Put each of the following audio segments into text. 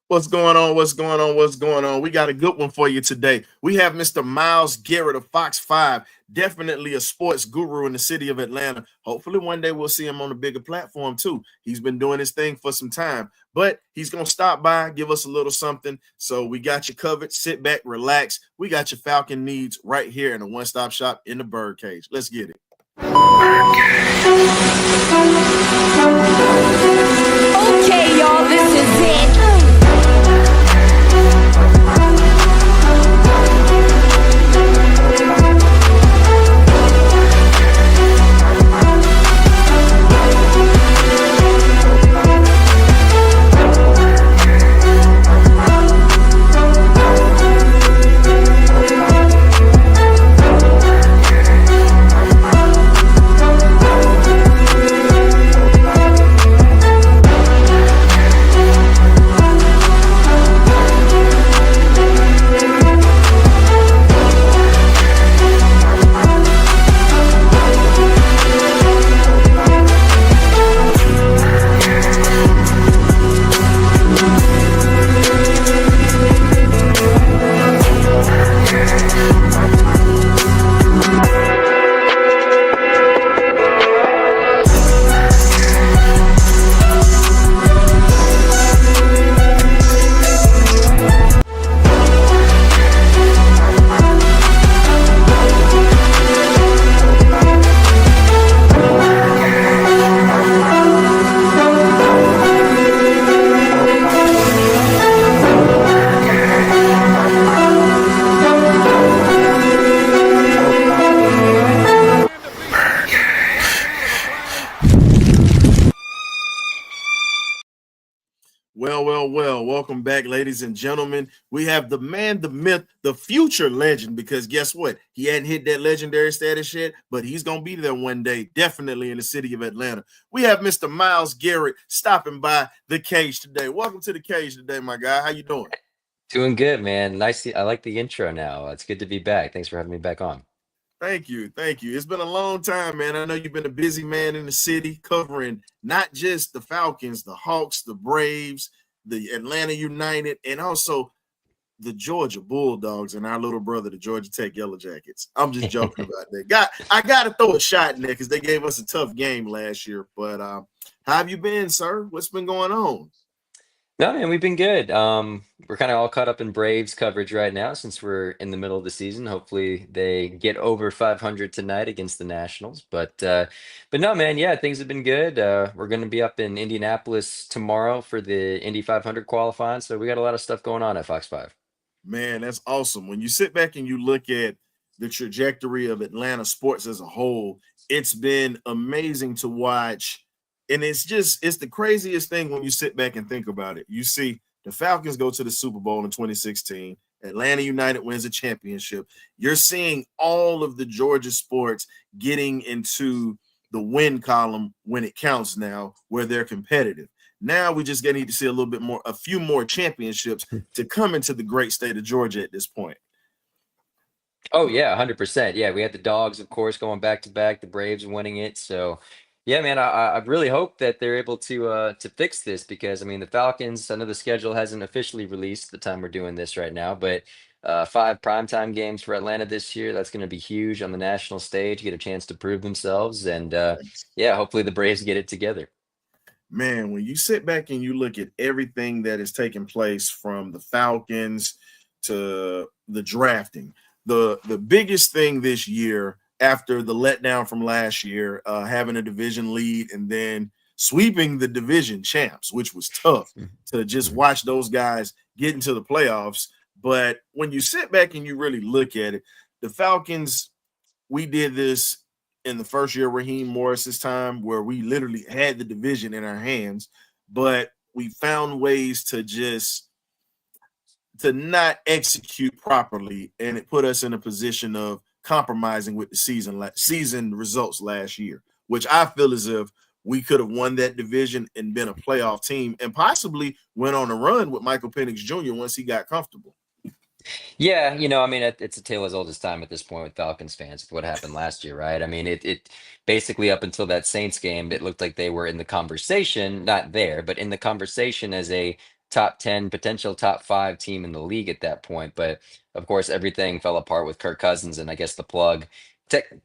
What's going on? What's going on? What's going on? We got a good one for you today. We have Mr. Miles Garrett of Fox 5, definitely a sports guru in the city of Atlanta. Hopefully, one day we'll see him on a bigger platform too. He's been doing his thing for some time, but he's going to stop by, give us a little something. So, we got you covered. Sit back, relax. We got your Falcon needs right here in a one stop shop in the Birdcage. Let's get it. Okay, y'all, this is it. Well, welcome back, ladies and gentlemen. We have the man, the myth, the future legend, because guess what? He hadn't hit that legendary status yet, but he's going to be there one day, definitely in the city of Atlanta. We have Mr. Miles Garrett stopping by the cage today. Welcome to the cage today, my guy. How you doing? Doing good, man. Nice. I like the intro now. It's good to be back. Thanks for having me back on. Thank you. Thank you. It's been a long time, man. I know you've been a busy man in the city covering not just the Falcons, the Hawks, the Braves, the Atlanta United, and also the Georgia Bulldogs and our little brother, the Georgia Tech Yellow Jackets. I'm just joking about that. I got to throw a shot in there because they gave us a tough game last year. But how have you been, sir? What's been going on? No, man, we've been good. We're kind of all caught up in Braves coverage right now since we're in the middle of the season. Hopefully, they get over 500 tonight against the Nationals. But no, man, yeah, things have been good. We're going to be up in Indianapolis tomorrow for the Indy 500 qualifying. So we got a lot of stuff going on at Fox 5. Man, that's awesome. When you sit back and you look at the trajectory of Atlanta sports as a whole, it's been amazing to watch. And it's the craziest thing when you sit back and think about it. You see the Falcons go to the Super Bowl in 2016. Atlanta United wins a championship. You're seeing all of the Georgia sports getting into the win column when it counts now, where they're competitive. Now we just need to see a few more championships to come into the great state of Georgia at this point. Oh yeah, 100%. Yeah, we had the Dogs, of course, going back to back. The Braves winning it. So, yeah, man, I really hope that they're able to fix this because I mean the Falcons. I know the schedule hasn't officially released at the time we're doing this right now, but five primetime games for Atlanta this year. That's going to be huge on the national stage. Get a chance to prove themselves, and yeah, hopefully the Braves get it together. Man, when you sit back and you look at everything that has taken place from the Falcons to the drafting, the biggest thing this year after the letdown from last year, having a division lead and then sweeping the division champs, which was tough to just Mhm. watch those guys get into the playoffs. But when you sit back and you really look at it, the Falcons, we did this in the first year of Raheem Morris's time, where we literally had the division in our hands, but we found ways to not execute properly, and it put us in a position of compromising with the season results last year, which I feel as if we could have won that division and been a playoff team and possibly went on a run with Michael Penix Jr. once he got comfortable. Yeah, I mean, it's a tale as old as time at this point with Falcons fans with what happened last year, right? I mean, it basically up until that Saints game, it looked like they were in the conversation, not there, but in the conversation as a top 10, potential top five team in the league at that point. But of course, everything fell apart with Kirk Cousins, and I guess the plug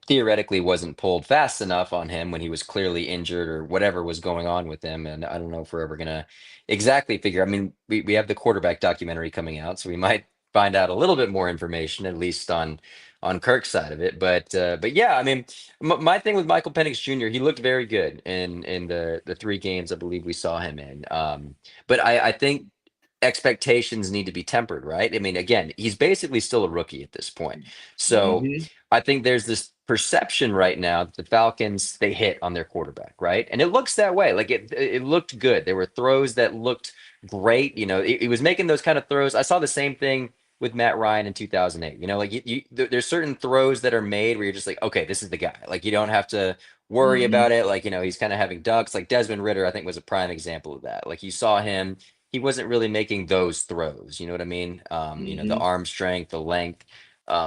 theoretically wasn't pulled fast enough on him when he was clearly injured or whatever was going on with him. And I don't know if we're ever gonna exactly figure. I mean, we have the quarterback documentary coming out, so we might find out a little bit more information, at least on Kirk's side of it. But yeah, I mean, my thing with Michael Penix Jr., he looked very good in the three games I believe we saw him in. But I think expectations need to be tempered, right? I mean, again, he's basically still a rookie at this point. So Hmm. I think there's this perception right now that the Falcons they hit on their quarterback, right? And it looks that way. Like it looked good. There were throws that looked great. You know, he was making those kind of throws. I saw the same thing with Matt Ryan in 2008. You know, like there's certain throws that are made where you're just like, okay, this is the guy. Like you don't have to worry Hmm. about it. Like, you know, he's kind of having ducks. Like Desmond Ritter, I think was a prime example of that. Like you saw him, he wasn't really making those throws. You know what I mean? You know, the Hmm. arm strength, the length.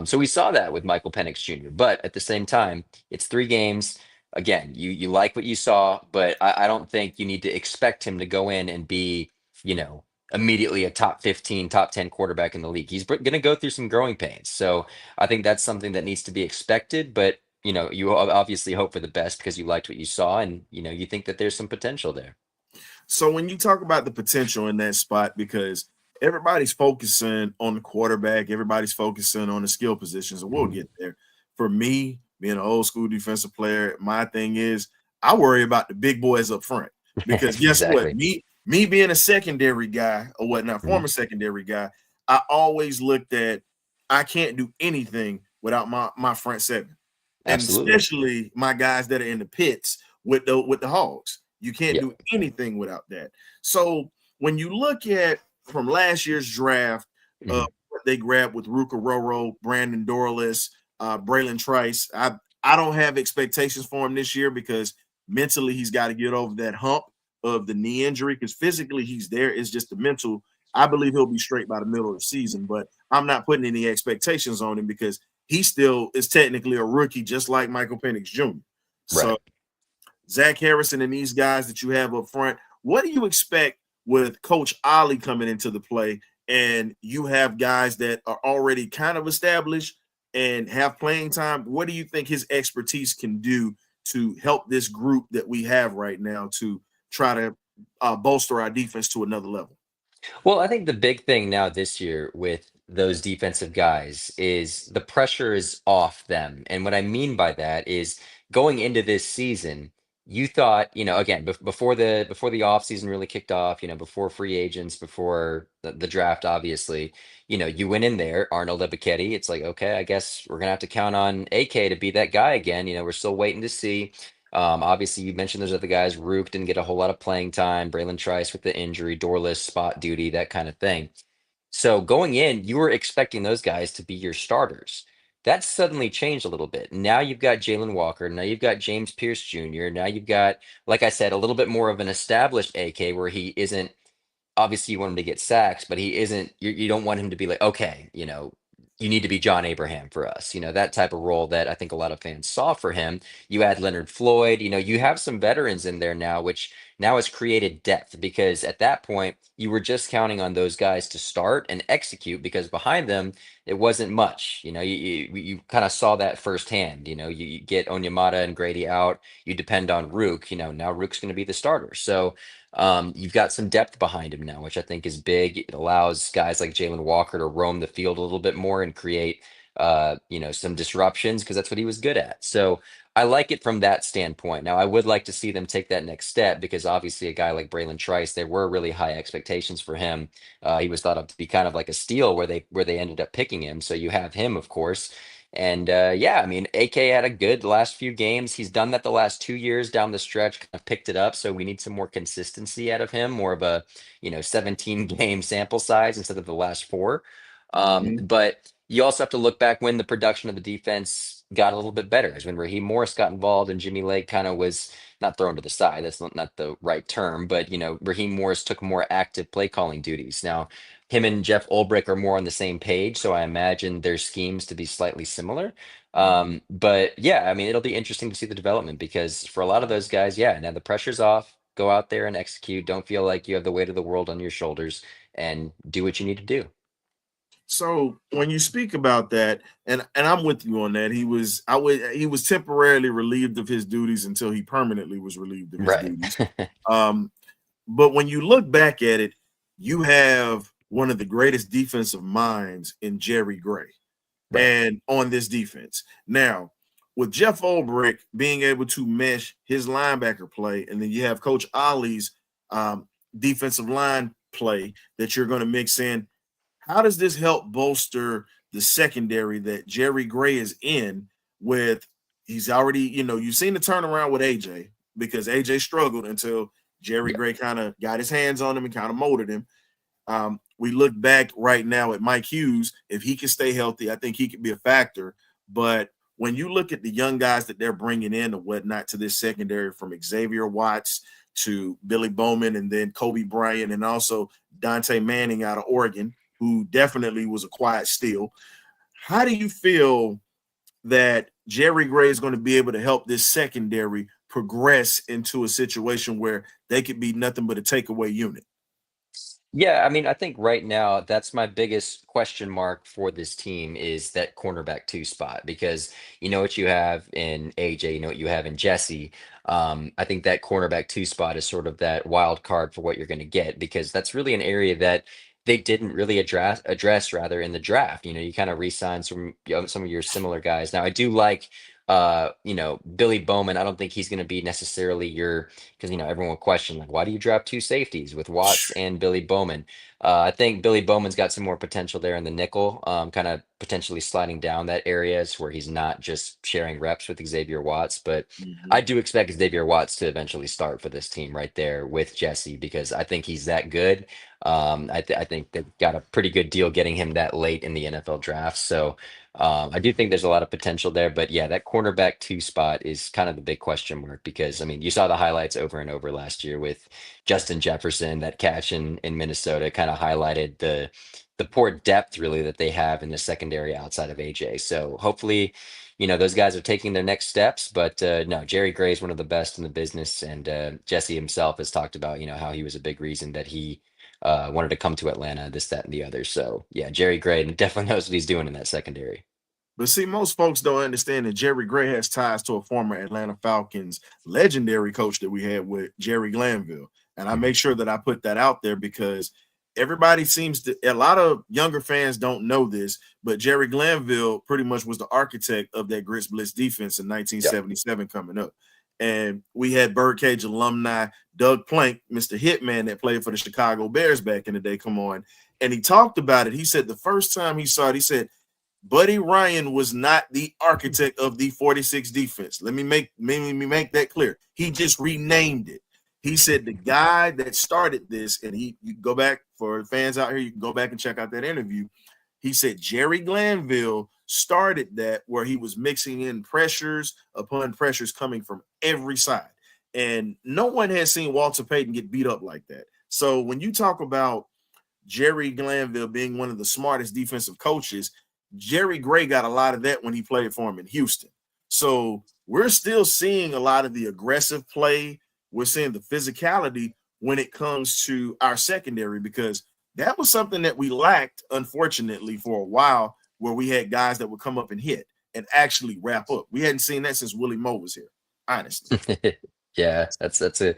So we saw that with Michael Penix Jr. But at the same time, it's three games. Again, you like what you saw, but I don't think you need to expect him to go in and be, you know, immediately a top 15, top 10 quarterback in the league. He's going to go through some growing pains. So I think that's something that needs to be expected. But, you know, you obviously hope for the best because you liked what you saw and, you know, you think that there's some potential there. So when you talk about the potential in that spot, because everybody's focusing on the quarterback, everybody's focusing on the skill positions, and we'll Mhm. get there. For me, being an old school defensive player, my thing is I worry about the big boys up front because guess what? Exactly. Me being a secondary guy or whatnot, Mhm. former secondary guy, I always looked at I can't do anything without my front seven, and Absolutely. especially my guys that are in the pits with the hogs. You can't Yeah. do anything without that. So when you look at from last year's draft, Mhm. what they grabbed with Ruka Roro, Brandon Dorless, Braylon Trice, I don't have expectations for him this year because mentally he's got to get over that hump of the knee injury because physically he's there. It's just the mental. I believe he'll be straight by the middle of the season, but I'm not putting any expectations on him because he still is technically a rookie, just like Michael Penix Jr. So Right. Zach Harrison and these guys that you have up front, what do you expect with Coach Ollie coming into the play? And you have guys that are already kind of established and have playing time. What do you think his expertise can do to help this group that we have right now to try to bolster our defense to another level? Well, I think the big thing now this year with those defensive guys is the pressure is off them. And what I mean by that is going into this season, you thought, you know, again, before the offseason really kicked off, you know, before free agents, before the draft, obviously, you know, you went in there, Arnold Ebiketie. It's like, okay, I guess we're gonna have to count on AK to be that guy again. You know, we're still waiting to see. Obviously, you mentioned those other guys. Rook didn't get a whole lot of playing time. Braylon Trice with the injury, Dorless, spot duty, that kind of thing. So going in, you were expecting those guys to be your starters. That suddenly changed a little bit. Now you've got Jalen Walker. Now you've got James Pierce Jr. Now you've got, like I said, a little bit more of an established AK where he isn't obviously you want him to get sacks, but he isn't. You don't want him to be like, okay, you know, you need to be John Abraham for us. You know, that type of role that I think a lot of fans saw for him. You add Leonard Floyd. You know, you have some veterans in there now, which now has created depth because at that point you were just counting on those guys to start and execute because behind them it wasn't much. You know, you kind of saw that firsthand. You know, you get Onyemata and Grady out. You depend on Rook. You know, now Rook's going to be the starter. So you've got some depth behind him now, which I think is big. It allows guys like Jalen Walker to roam the field a little bit more and create, you know, some disruptions because that's what he was good at. So I like it from that standpoint. Now, I would like to see them take that next step because obviously a guy like Braylon Trice, there were really high expectations for him. He was thought of to be kind of like a steal where they ended up picking him. So you have him, of course. And yeah, I mean, AK had a good last few games. He's done that the last 2 years down the stretch, kind of picked it up. So we need some more consistency out of him, more of a, you know, 17 game sample size instead of the last four. Mhm. But you also have to look back when the production of the defense got a little bit better, is when Raheem Morris got involved and Jimmy Lake kind of was not thrown to the side. That's not the right term, but you know, Raheem Morris took more active play calling duties. Now, him and Jeff Ulbrich are more on the same page, so I imagine their schemes to be slightly similar. Mhm. But yeah, I mean, it'll be interesting to see the development because for a lot of those guys, yeah, now the pressure's off. go out there and execute. Don't feel like you have the weight of the world on your shoulders, and do what you need to do. So when you speak about that, and I'm with you on that, he was temporarily relieved of his duties until he permanently was relieved of his Right. duties. Um, but when you look back at it, you have one of the greatest defensive minds in Jerry Gray Right. and on this defense. Now, with Jeff Ulbrich being able to mesh his linebacker play, and then you have Coach Ollie's um, defensive line play that you're going to mix in, how does this help bolster the secondary that Jerry Gray is in with? He's already, you've seen the turnaround with AJ because AJ struggled until Jerry Yeah. Gray kind of got his hands on him and kind of molded him. We look back right now at Mike Hughes. If he can stay healthy, I think he could be a factor. But when you look at the young guys that they're bringing in and whatnot to this secondary, from Xavier Watts to Billy Bowman and then Kobe Bryant and also Dante Manning out of Oregon, who definitely was a quiet steal. How do you feel that Jerry Gray is going to be able to help this secondary progress into a situation where they could be nothing but a takeaway unit? Yeah, I mean, I think right now that's my biggest question mark for this team is that cornerback two spot because you know what you have in AJ, you know what you have in Jesse. I think that cornerback two spot is sort of that wild card for what you're going to get because that's really an area that they didn't really address rather in the draft. You know, you kind of re-sign some of your similar guys. Now, I do like Billy Bowman. I don't think he's going to be necessarily your because everyone will question like why do you draft two safeties with Watts and Billy Bowman? I think Billy Bowman's got some more potential there in the nickel, kind of potentially sliding down that areas where he's not just sharing reps with Xavier Watts. But I Mhm. do expect Xavier Watts to eventually start for this team right there with Jesse because I think he's that good. I think they've got a pretty good deal getting him that late in the NFL draft. So I do think there's a lot of potential there, but yeah, that cornerback two spot is kind of the big question mark because I mean, you saw the highlights over and over last year with Justin Jefferson, that catch in Minnesota kind of highlighted the poor depth really that they have in the secondary outside of AJ. So hopefully, those guys are taking their next steps, but no, Jerry Gray is one of the best in the business, and Jesse himself has talked about how he was a big reason that he wanted to come to Atlanta, this, that, and the other. So yeah, Jerry Gray definitely knows what he's doing in that secondary. But see, most folks don't understand that Jerry Gray has ties to a former Atlanta Falcons legendary coach that we had with Jerry Glanville. And I Mhm. make sure that I put that out there because everybody seems to, a lot of younger fans don't know this, but Jerry Glanville pretty much was the architect of that Grits Blitz defense in Yep. 1977 coming up. And we had BirdCage alumni Doug Plank, Mr. Hitman, that played for the Chicago Bears back in the day, come on. And he talked about it. He said the first time he saw it, he said, Buddy Ryan was not the architect of the 46 defense. Let me make that clear. He just renamed it. He said the guy that started this, and you go back for fans out here, you can go back and check out that interview. He said Jerry Glanville started that where he was mixing in pressures upon pressures coming from every side. And no one has seen Walter Payton get beat up like that. So when you talk about Jerry Glanville being one of the smartest defensive coaches, Jerry Gray got a lot of that when he played for him in Houston. So we're still seeing a lot of the aggressive play. We're seeing the physicality when it comes to our secondary because that was something that we lacked, unfortunately, for a while, where we had guys that would come up and hit and actually wrap up. We hadn't seen that since Willie Moe was here, honestly. Yeah, that's a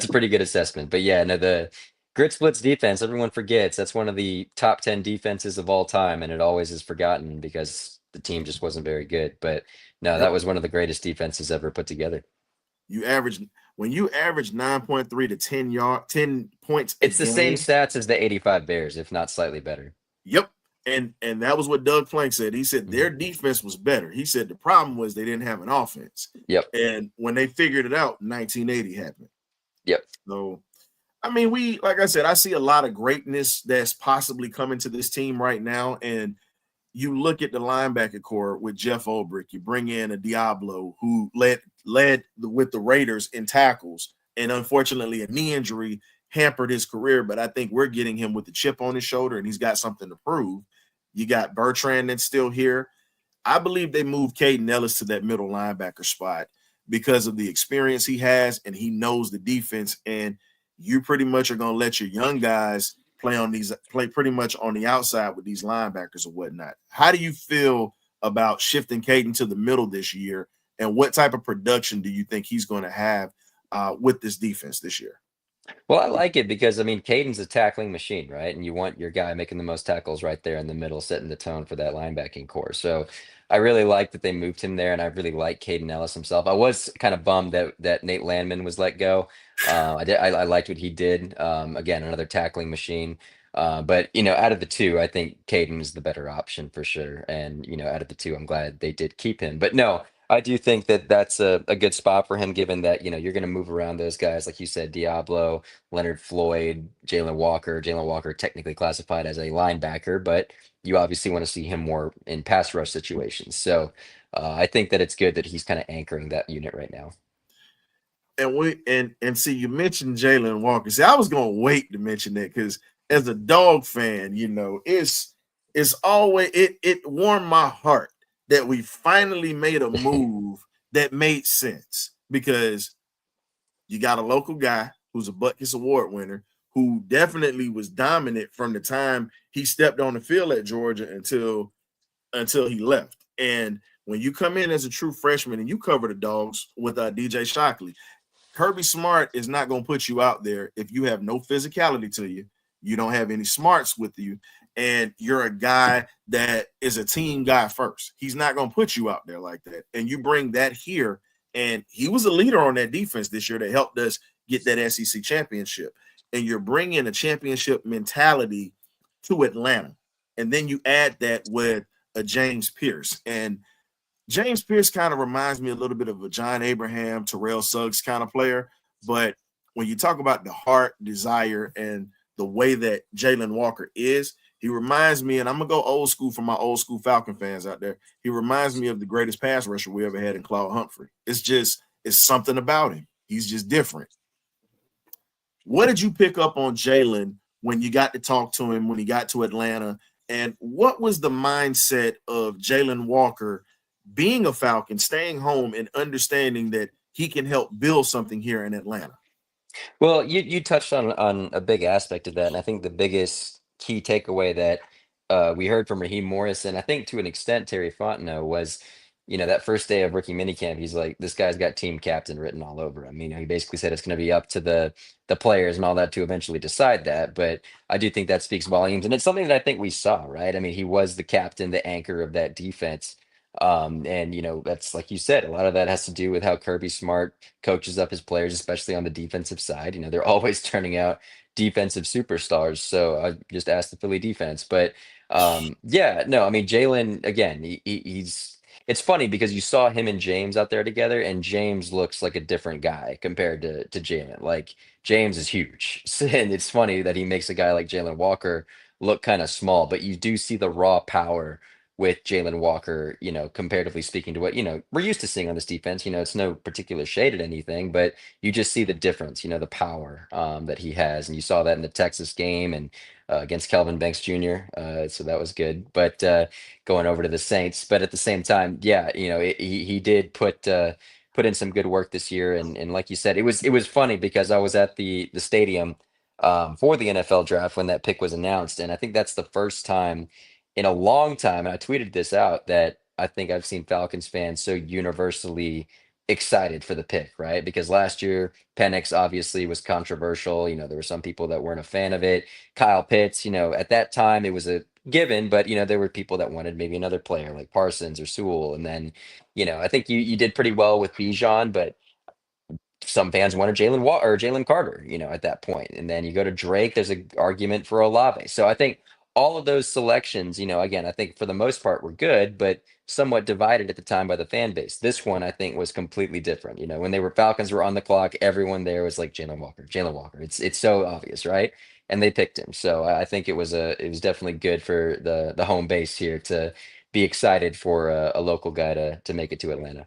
pretty good assessment. But yeah, no, the grit splits defense, everyone forgets that's one of the top 10 defenses of all time, and it always is forgotten because the team just wasn't very good. But no, that Yep. was one of the greatest defenses ever put together. You average when you average 9.3 to 10 points a It's the same game. stats as the 85 Bears, if not slightly better. Yep. And that was what Doug Plank said. He said Mhm. their defense was better. He said the problem was they didn't have an offense. Yep. And when they figured it out, 1980 happened. Yep. So I mean, like I said, I see a lot of greatness that's possibly coming to this team right now. And you look at the linebacker core with Jeff Ulbrich, you bring in a Diablo who with the Raiders in tackles, and unfortunately a knee injury hampered his career. But I think we're getting him with the chip on his shoulder, and he's got something to prove. You got Bertrand that's still here. I believe they moved Caden Ellis to that middle linebacker spot because of the experience he has, and he knows the defense. And you pretty much are going to let your young guys play pretty much on the outside with these linebackers or whatnot. How do you feel about shifting Caden to the middle this year, and what type of production do you think he's going to have with this defense this year? Well, I like it because I mean, Caden's a tackling machine, right? And you want your guy making the most tackles right there in the middle, setting the tone for that linebacking core. So I really like that they moved him there, and I really like Caden Ellis himself. I was kind of bummed that Nate Landman was let go. I liked what he did. Again, another tackling machine. But out of the two, I think Caden is the better option for sure. And out of the two, I'm glad they did keep him. But no, I do think that that's a good spot for him, given that you're going to move around those guys, like you said, Diablo, Leonard Floyd, Jalen Walker. Jalen Walker technically classified as a linebacker, but you obviously want to see him more in pass rush situations. So I think that it's good that he's kind of anchoring that unit right now. And see, you mentioned Jalen Walker. See, I was gonna wait to mention that because as a dog fan, it's always it warmed my heart that we finally made a move that made sense, because you got a local guy who's a Butkus Award winner who definitely was dominant from the time he stepped on the field at Georgia until he left. And when you come in as a true freshman and you cover the dogs with DJ Shockley, Kirby Smart is not going to put you out there if you have no physicality to you, you don't have any smarts with you, and you're a guy that is a team guy first. He's not going to put you out there like that. And you bring that here, and he was a leader on that defense this year that helped us get that SEC championship. And you're bringing a championship mentality to Atlanta. And then you add that with a James Pierce. And James Pierce kind of reminds me a little bit of a John Abraham, Terrell Suggs kind of player. But when you talk about the heart, desire, and the way that Jalen Walker is, he reminds me, and I'm going to go old school for my old school Falcon fans out there. He reminds me of the greatest pass rusher we ever had in Claude Humphrey. It's something about him. He's just different. What did you pick up on Jalen when you got to talk to him, when he got to Atlanta? And what was the mindset of Jalen Walker being a Falcon, staying home, and understanding that he can help build something here in Atlanta? Well, you touched on a big aspect of that, and I think the biggest key takeaway that we heard from Raheem Morris, and I think to an extent Terry Fontenot, was that first day of rookie minicamp, he's like, this guy's got team captain written all over him. He basically said it's going to be up to the players and all that to eventually decide that. But I do think that speaks volumes, and it's something that I think we saw, right? I mean, he was the captain, the anchor of that defense. And that's like you said, a lot of that has to do with how Kirby Smart coaches up his players, especially on the defensive side. They're always turning out defensive superstars. So I just asked the Philly defense. But yeah, no, I mean, Jalen, again, he's it's funny because you saw him and James out there together, and James looks like a different guy compared to Jalen. Like, James is huge. And it's funny that he makes a guy like Jalen Walker look kind of small, but you do see the raw power with Jalen Walker, comparatively speaking to what, we're used to seeing on this defense. It's no particular shade at anything, but you just see the difference, the power that he has. And you saw that in the Texas game and against Kelvin Banks Jr. So that was good. But going over to the Saints, but at the same time, yeah, he did put in some good work this year. And like you said, it was funny because I was at the stadium for the NFL draft when that pick was announced. And I think that's the first time in a long time, and I tweeted this out, that I think I've seen Falcons fans so universally excited for the pick, right? Because last year, Penix obviously was controversial. There were some people that weren't a fan of it. Kyle Pitts, at that time it was a given, but there were people that wanted maybe another player like Parsons or Sewell. And then, I think you did pretty well with Bijan, but some fans wanted Jalen Carter, at that point. And then you go to Drake, there's an argument for Olave. So I think all of those selections, again, I think for the most part were good, but somewhat divided at the time by the fan base. This one I think was completely different. When Falcons were on the clock, everyone there was like Jalen Walker, Jalen Walker. It's so obvious, right? And they picked him. So I think it was definitely good for the home base here to be excited for a local guy to make it to Atlanta.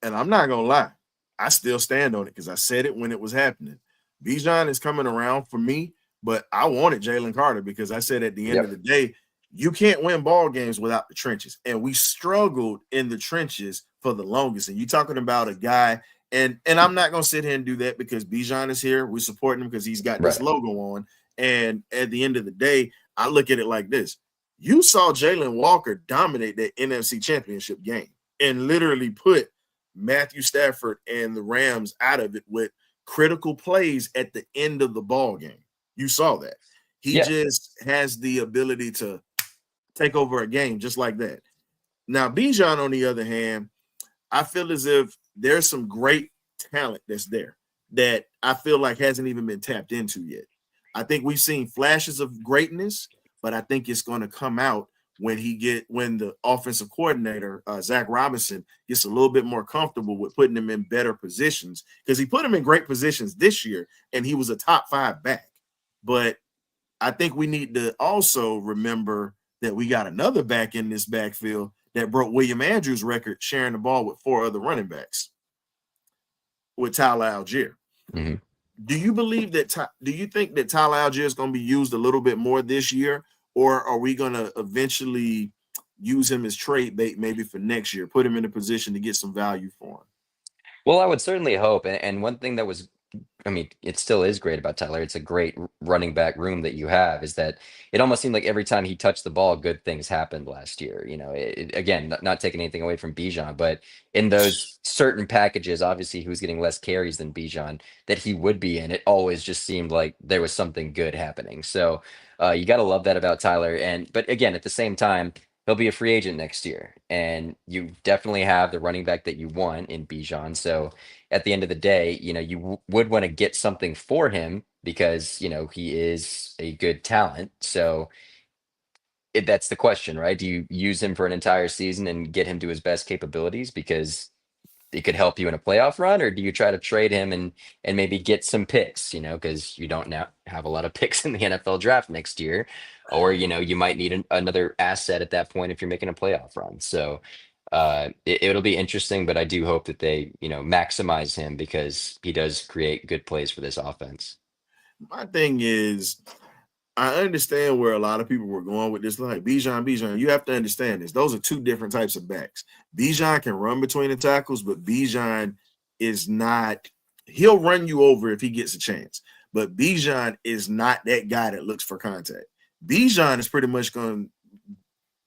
And I'm not gonna lie, I still stand on it because I said it when it was happening. Bijan is coming around for me, but I wanted Jalen Carter because I said at the end of the day, you can't win ball games without the trenches. And we struggled in the trenches for the longest. And you're talking about a guy, and I'm not gonna sit here and do that because Bijan is here. We're supporting him because he's got this Right. logo on. And at the end of the day, I look at it like this: you saw Jalen Walker dominate that NFC Championship game and literally put Matthew Stafford and the Rams out of it with critical plays at the end of the ball game. You saw that. He Yeah. just has the ability to take over a game just like that. Now, Bijan, on the other hand, I feel as if there's some great talent that's there that I feel like hasn't even been tapped into yet. I think we've seen flashes of greatness, but I think it's going to come out when the offensive coordinator Zach Robinson gets a little bit more comfortable with putting him in better positions, because he put him in great positions this year and he was a top 5 back. But I think we need to also remember that we got another back in this backfield that broke William Andrews' record sharing the ball with 4 other running backs with Tyler Algier. Mhm. Do you believe that? Do you think that Tyler Algier is going to be used a little bit more this year, or are we going to eventually use him as trade bait maybe for next year, put him in a position to get some value for him? Well, I would certainly hope. And one thing that was, I mean, it still is great about Tyler. It's a great running back room that you have, is that it almost seemed like every time he touched the ball, good things happened last year. Again, not taking anything away from Bijan, but in those certain packages, obviously he was getting less carries than Bijan that he would be in. It always just seemed like there was something good happening. So you got to love that about Tyler. But again, at the same time, he'll be a free agent next year, and you definitely have the running back that you want in Bijan. So at the end of the day, you would want to get something for him because he is a good talent. So that's the question, right? Do you use him for an entire season and get him to his best capabilities because it could help you in a playoff run, or do you try to trade him and maybe get some picks, because you don't now have a lot of picks in the NFL draft next year, or you might need another asset at that point if you're making a playoff run. So it'll be interesting, but I do hope that they maximize him because he does create good plays for this offense. My thing is, I understand where a lot of people were going with this. Like Bijan, you have to understand this. Those are 2 different types of backs. Bijan can run between the tackles, but Bijan is not. He'll run you over if he gets a chance. But Bijan is not that guy that looks for contact. Bijan is pretty much going to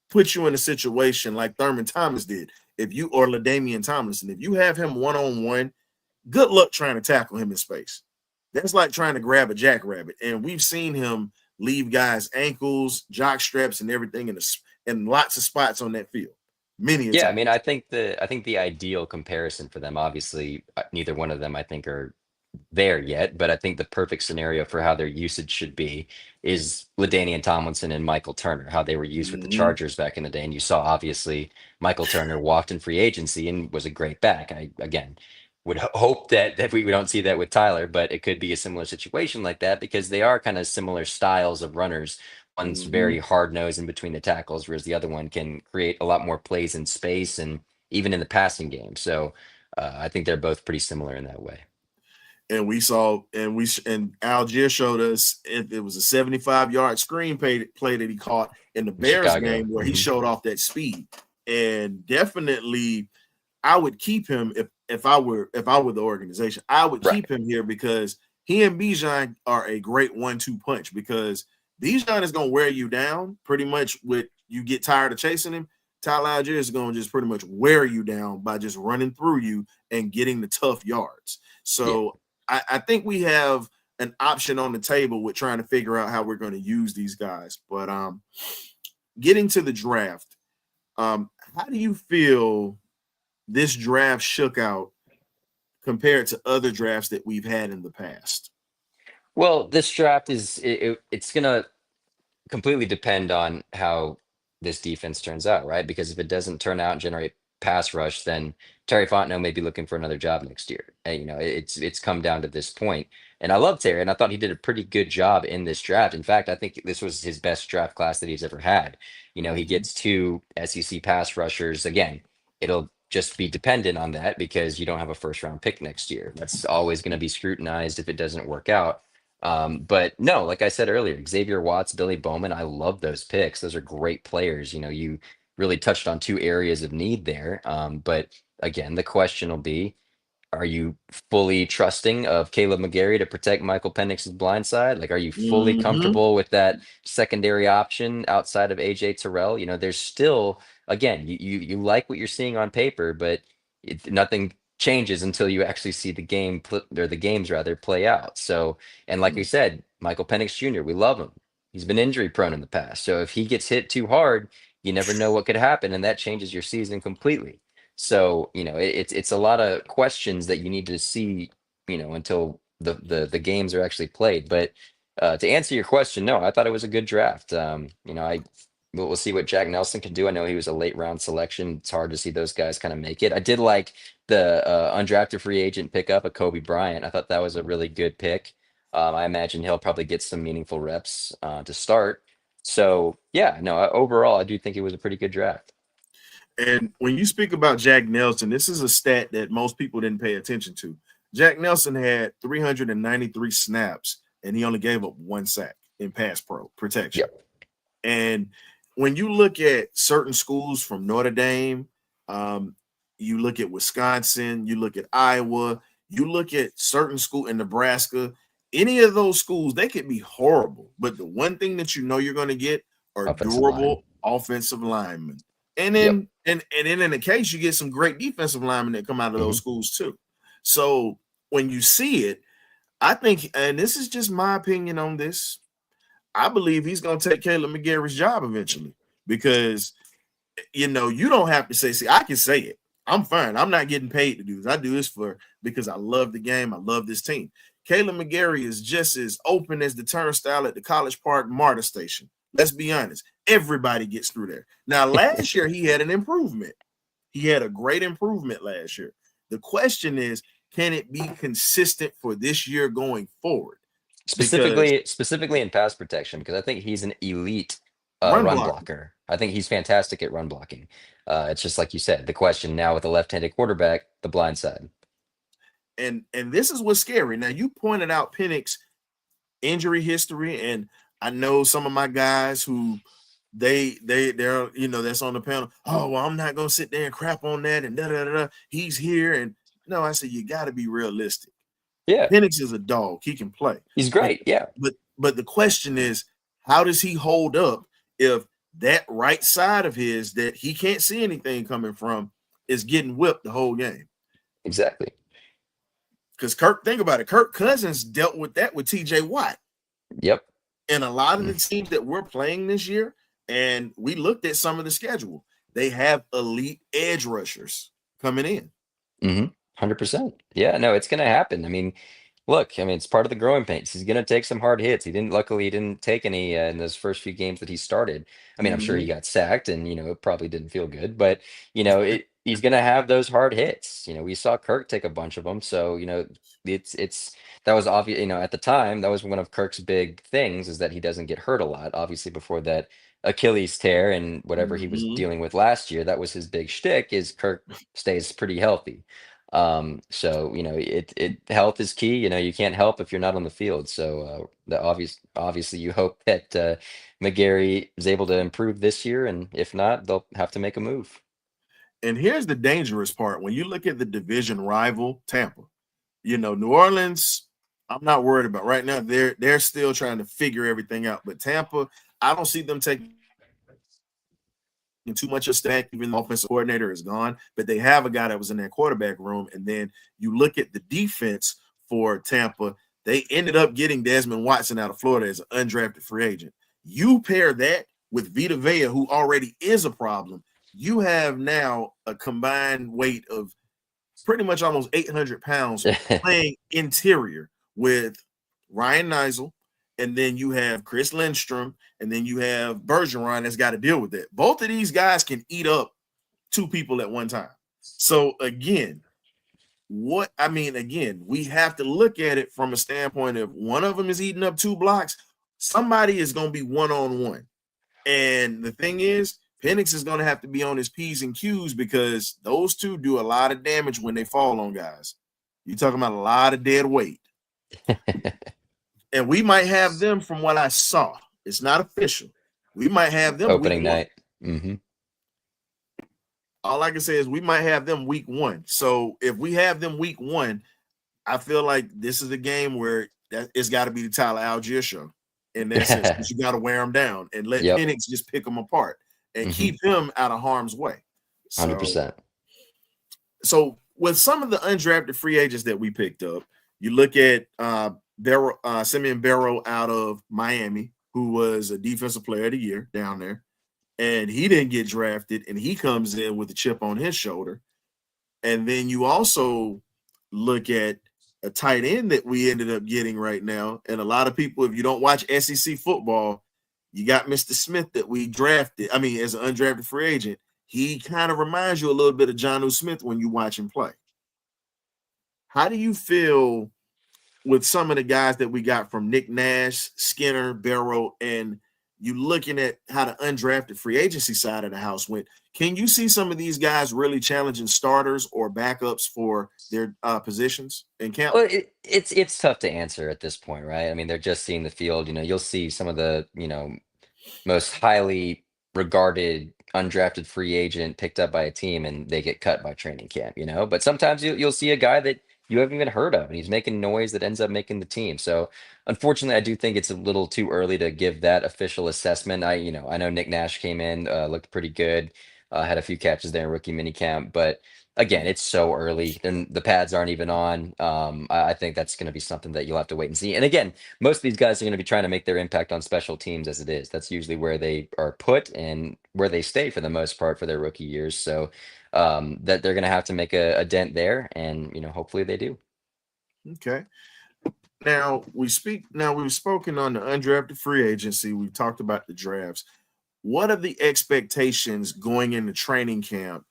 put you in a situation like Thurman Thomas did, or LaDainian Tomlinson. If you have him one-on-one, good luck trying to tackle him in space. That's like trying to grab a jackrabbit. And we've seen him leave guys' ankles, jock straps, and everything in lots of spots on that field, many a Yeah, I time. mean, I think the ideal comparison for them, obviously, neither one of them I think are there yet, but I think the perfect scenario for how their usage should be is LaDainian Tomlinson and Michael Turner, how they were used with the Mm-hmm. Chargers back in the day. And you saw obviously Michael Turner walked in free agency and was a great back. I again would hope that we don't see that with Tyler, but it could be a similar situation like that because they are kind of similar styles of runners. One's Mm-hmm. very hard nosed in between the tackles, whereas the other one can create a lot more plays in space and even in the passing game. So I think they're both pretty similar in that way. And we saw, and Algier showed us it was a 75-yard screen play that he caught in the In Bears Chicago. game where he Mhm. showed off that speed. And definitely I would keep him if I were the organization. I would Right. keep him here because he and Bijan are a great 1-2 punch, because Bijan is gonna wear you down pretty much with you get tired of chasing him. Tyler Algier is gonna just pretty much wear you down by just running through you and getting the tough yards. Yeah. So I think we have an option on the table with trying to figure out how we're going to use these guys. But getting to the draft, how do you feel this draft shook out compared to other drafts that we've had in the past? Well, this draft it's gonna completely depend on how this defense turns out, right? Because if it doesn't turn out and generate pass rush, then Terry Fontenot may be looking for another job next year. And, it's come down to this point. And I love Terry, and I thought he did a pretty good job in this draft. In fact, I think this was his best draft class that he's ever had. He Mm-hmm. gets 2 SEC pass rushers. Again, it'll just be dependent on that because you don't have a first round pick next year. That's always going to be scrutinized if it doesn't work out. But no, like I said earlier, Xavier Watts, Billy Bowman, I love those picks. Those are great players. You really touched on 2 areas of need there. But again, the question will be, are you fully trusting of Caleb McGarry to protect Michael Penix's blind side? Like, are you fully Hmm. comfortable with that secondary option outside of AJ Terrell? There's still, again, you like what you're seeing on paper, but nothing changes until you actually see the game or the games rather play out. So, and like we said, Michael Penix Jr., we love him. He's been injury prone in the past. So if he gets hit too hard, you never know what could happen, and that changes your season completely. So, it's a lot of questions that you need to see, until the games are actually played. But to answer your question, no, I thought it was a good draft. We'll see what Jack Nelson can do. I know he was a late round selection. It's hard to see those guys kind of make it. I did like the undrafted free agent pickup of Kobe Bryant. I thought that was a really good pick. I imagine he'll probably get some meaningful reps to start. So yeah, no, overall, I do think it was a pretty good draft. And when you speak about Jack Nelson, this is a stat that most people didn't pay attention to. Jack Nelson had 393 snaps, and he only gave up 1 sack in pass pro protection. Yep. And when you look at certain schools from Notre Dame, you look at Wisconsin, you look at Iowa, you look at certain school in Nebraska, any of those schools, they could be horrible. But the one thing that you know you're going to get are Offensive line. durable offensive linemen. And Yep. then in the case, you get some great defensive linemen that come out of those Hmm. schools too. So when you see it, I think, and this is just my opinion on this, I believe he's going to take Caleb McGarry's job eventually because, you don't have to say, see, I can say it. I'm fine. I'm not getting paid to do this. I do this because I love the game. I love this team. Caleb McGarry is just as open as the turnstile at the College Park MARTA station. Let's be honest. Everybody gets through there. Now, last year, he had an improvement. He had a great improvement last year. The question is, can it be consistent for this year going forward? Because Specifically in pass protection, because I think he's an elite run run blocking. blocker. I think he's fantastic at run blocking. It's just like you said, the question now with the left-handed quarterback, the blind side. And this is what's scary. Now, you pointed out Penix injury history, and I know some of my guys who they're that's on the panel. Oh, well, I'm not gonna sit there and crap on that and da da da. He's here, and no, I said you got to be realistic. Yeah, Penix is a dog; he can play, he's but great. Yeah, but the question is, how does he hold up if that right side of his that he can't see anything coming from is getting whipped the whole game? exactly. Because think about it, Kirk Cousins dealt with that with TJ Watt. Yep. And a lot of the Mm-hmm. teams that we're playing this year, and we looked at some of the schedule, they have elite edge rushers coming in. 100%. Yeah, no, it's gonna happen. I mean, look, it's part of the growing pains. He's gonna take some hard hits. Luckily, he didn't take any in those first few games that he started. I'm sure he Mhm. got sacked, and it probably didn't feel good. But he's gonna have those hard hits. We saw Kirk take a bunch of them, so it's that was obvious. At the time, that was one of Kirk's big things is that he doesn't get hurt a lot. Obviously, before that Achilles tear and whatever he was Mhm. dealing with last year, that was his big shtick. Is Kirk stays pretty healthy. So it health is key. You can't help if you're not on the field. So obviously you hope that McGarry is able to improve this year, and if not, they'll have to make a move. And here's the dangerous part. When you look at the division rival, Tampa, New Orleans, I'm not worried about right now. They're still trying to figure everything out. But Tampa, I don't see them taking too much of stack, even the offensive coordinator is gone, but they have a guy that was in that quarterback room. And then you look at the defense for Tampa, they ended up getting Desmond Watson out of Florida as an undrafted free agent. You pair that with Vita Vea, who already is a problem, you have now a combined weight of pretty much almost 800 pounds playing interior with Ryan Neisel, and then you have Chris Lindstrom, and then you have Bergeron that's got to deal with that. Both of these guys can eat up two people at one time. So again, we have to look at it from a standpoint of one of them is eating up 2 blocks. Somebody is going to be one-on-one. And the thing is, Penix is going to have to be on his P's and Q's because those two do a lot of damage when they fall on guys. You're talking about a lot of dead weight. And we might have them from what I saw. It's not official. We might have them week Opening one. night. Hmm. all I can say is we might have them week one. So if we have them week one, I feel like this is a game where it's got to be the Tyler Algier show in that sense. But you got to wear him down and let Yep. Penix just pick them apart and Hmm. keep him out of harm's way. So 100%. with some of the undrafted free agents that we picked up, you look at Simeon Barrow out of Miami, who was a defensive player of the year down there, and he didn't get drafted, and he comes in with a chip on his shoulder. And then you also look at a tight end that we ended up getting right now. And a lot of people, if you don't watch SEC football, you got Mr. Smith that we drafted. I mean, as an undrafted free agent, he kind of reminds you a little bit of Jonnu Smith when you watch him play. How do you feel with some of the guys that we got from Nick Nash, Skinner, Barrow, and you looking at how the undrafted free agency side of the house went? Can you see some of these guys really challenging starters or backups for their positions in camp? Well, it's tough to answer at this point, right? I mean, they're just seeing the field. You'll see some of the, most highly regarded undrafted free agent picked up by a team and they get cut by training camp. But sometimes you'll see a guy that you haven't even heard of and he's making noise that ends up making the team. So unfortunately, I do think it's a little too early to give that official assessment. I know Nick Nash came in, looked pretty good, had a few catches there in rookie minicamp, but again, it's so early and the pads aren't even on. I think that's going to be something that you'll have to wait and see. And again, most of these guys are going to be trying to make their impact on special teams as it is. That's usually where they are put and where they stay for the most part for their rookie years. So that they're going to have to make a dent there, and hopefully they do. Okay. Now we've spoken on the undrafted free agency. We've talked about the drafts. What are the expectations going into training camp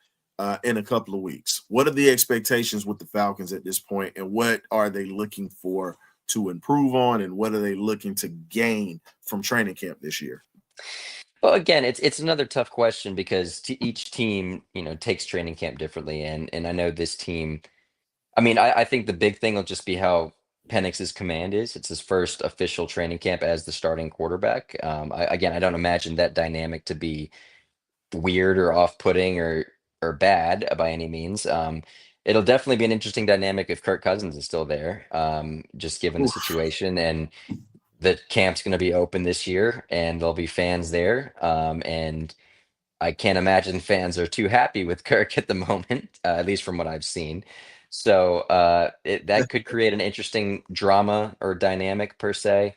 in a couple of weeks? What are the expectations with the Falcons at this point, and what are they looking for to improve on, and what are they looking to gain from training camp this year? Well, again, it's another tough question because each team takes training camp differently, and I know this team. I mean, I think the big thing will just be how Penix's command is. It's his first official training camp as the starting quarterback. Again, I don't imagine that dynamic to be weird or off-putting or bad by any means. It'll definitely be an interesting dynamic if Kirk Cousins is still there, just given the Oof. situation. And the camp's going to be open this year, and there'll be fans there. And I can't imagine fans are too happy with Kirk at the moment, at least from what I've seen. So that could create an interesting drama or dynamic per se.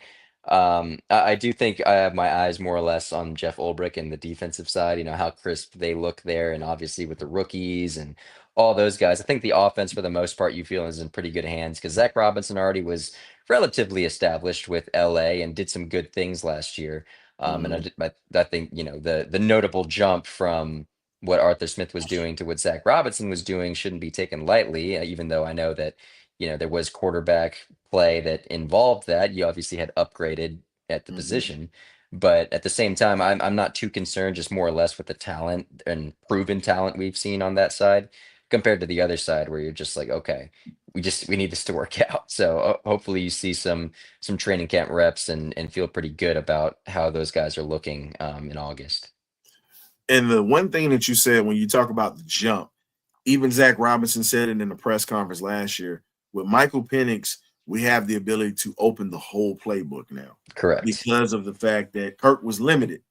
I do think I have my eyes more or less on Jeff Ulbrich and the defensive side, how crisp they look there, and obviously with the rookies and all those guys. I think the offense, for the most part, you feel is in pretty good hands because Zach Robinson already was relatively established with LA and did some good things last year. And Mhm. I think the notable jump from what Arthur Smith was doing to what Zach Robinson was doing shouldn't be taken lightly. Even though I know that there was quarterback play that involved that. You obviously had upgraded at the Mhm. position, but at the same time, I'm not too concerned. Just more or less with the talent and proven talent we've seen on that side compared to the other side, where you're just like, okay, we need this to work out. So hopefully you see some training camp reps and feel pretty good about how those guys are looking in August. And the one thing that you said when you talk about the jump, even Zach Robinson said it in the press conference last year. With Michael Penix, we have the ability to open the whole playbook now Correct. because of the fact that Kirk was limited.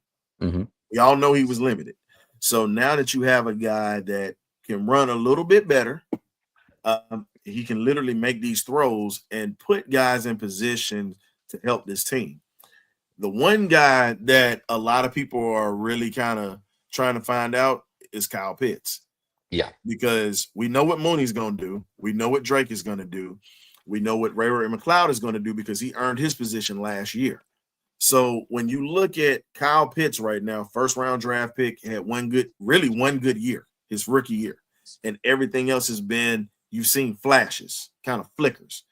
Hmm. We all know he was limited. So now that you have a guy that can run a little bit better, he can literally make these throws and put guys in position to help this team. The one guy that a lot of people are really kind of trying to find out is Kyle Pitts Yeah. because we know what Mooney's going to do. We know what Drake is going to do. We know what Ray McLeod is going to do because he earned his position last year. So when you look at Kyle Pitts right now, first round draft pick, had really one good year, his rookie year. And everything else has been, you've seen flashes, kind of flickers.